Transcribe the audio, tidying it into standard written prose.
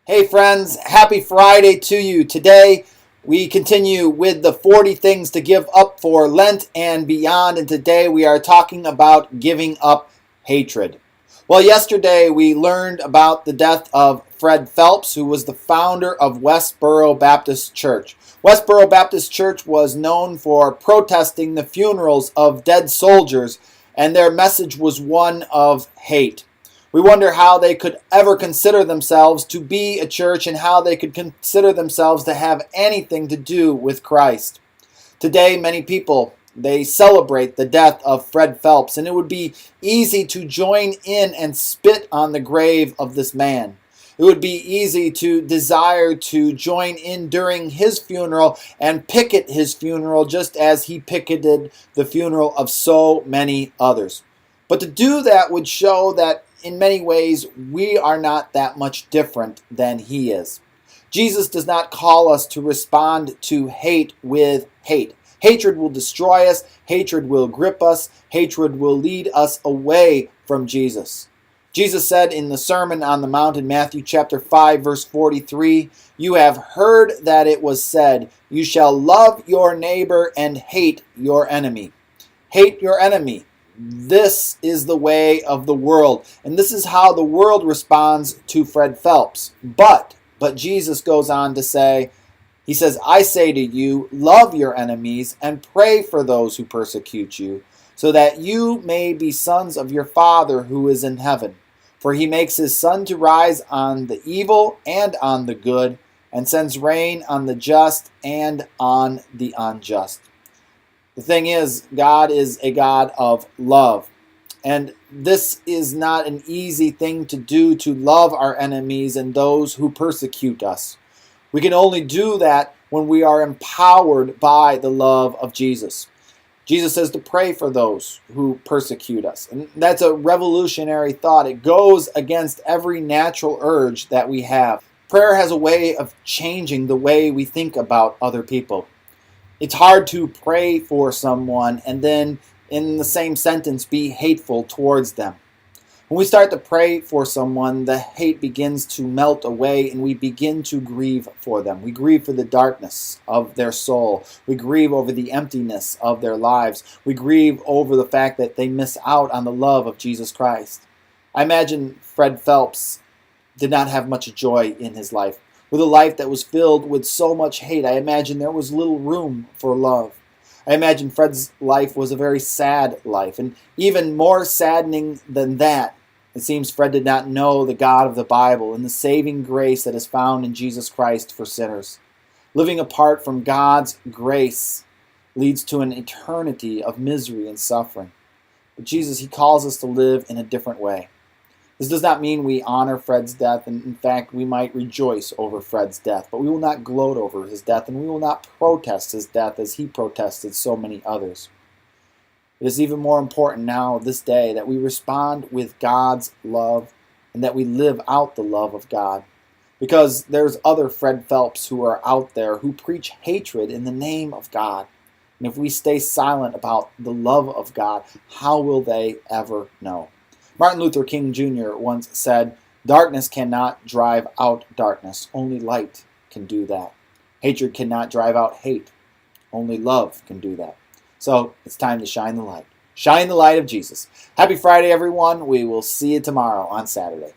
Hey friends, happy Friday to you. Today we continue with the 40 things to give up for Lent and beyond, and today we are talking about giving up hatred. Well, yesterday we learned about the death of Fred Phelps, who was the founder of Westboro Baptist Church. Westboro Baptist Church was known for protesting the funerals of dead soldiers, and their message was one of hate. We wonder how they could ever consider themselves to be a church and how they could consider themselves to have anything to do with Christ. Today, many people, they celebrate the death of Fred Phelps, and it would be easy to join in and spit on the grave of this man. It would be easy to desire to join in during his funeral and picket his funeral just as he picketed the funeral of so many others. But to do that would show that in many ways, we are not that much different than he is. Jesus does not call us to respond to hate with hate. Hatred will destroy us. Hatred will grip us. Hatred will lead us away from Jesus. Jesus said in the Sermon on the Mount in Matthew chapter 5, verse 43, "You have heard that it was said, 'You shall love your neighbor and hate your enemy.'" Hate your enemy. This is the way of the world, and this is how the world responds to Fred Phelps. But Jesus goes on to say, he says, "I say to you, love your enemies and pray for those who persecute you, so that you may be sons of your Father who is in heaven. For he makes his sun to rise on the evil and on the good, and sends rain on the just and on the unjust." The thing is, God is a God of love. And this is not an easy thing to do, to love our enemies and those who persecute us. We can only do that when we are empowered by the love of Jesus. Jesus says to pray for those who persecute us. And that's a revolutionary thought. It goes against every natural urge that we have. Prayer has a way of changing the way we think about other people. It's hard to pray for someone and then in the same sentence be hateful towards them. When we start to pray for someone, the hate begins to melt away and we begin to grieve for them. We grieve for the darkness of their soul. We grieve over the emptiness of their lives. We grieve over the fact that they miss out on the love of Jesus Christ. I imagine Fred Phelps did not have much joy in his life. With a life that was filled with so much hate, I imagine there was little room for love. I imagine Fred's life was a very sad life, and even more saddening than that, it seems Fred did not know the God of the Bible and the saving grace that is found in Jesus Christ for sinners. Living apart from God's grace leads to an eternity of misery and suffering. But Jesus, he calls us to live in a different way. This does not mean we honor Fred's death, and in fact, we might rejoice over Fred's death, but we will not gloat over his death, and we will not protest his death as he protested so many others. It is even more important now, this day, that we respond with God's love and that we live out the love of God. Because there's other Fred Phelps who are out there who preach hatred in the name of God. And if we stay silent about the love of God, how will they ever know? Martin Luther King Jr. once said, "Darkness cannot drive out darkness. Only light can do that. Hatred cannot drive out hate. Only love can do that." So it's time to shine the light. Shine the light of Jesus. Happy Friday, everyone. We will see you tomorrow on Saturday.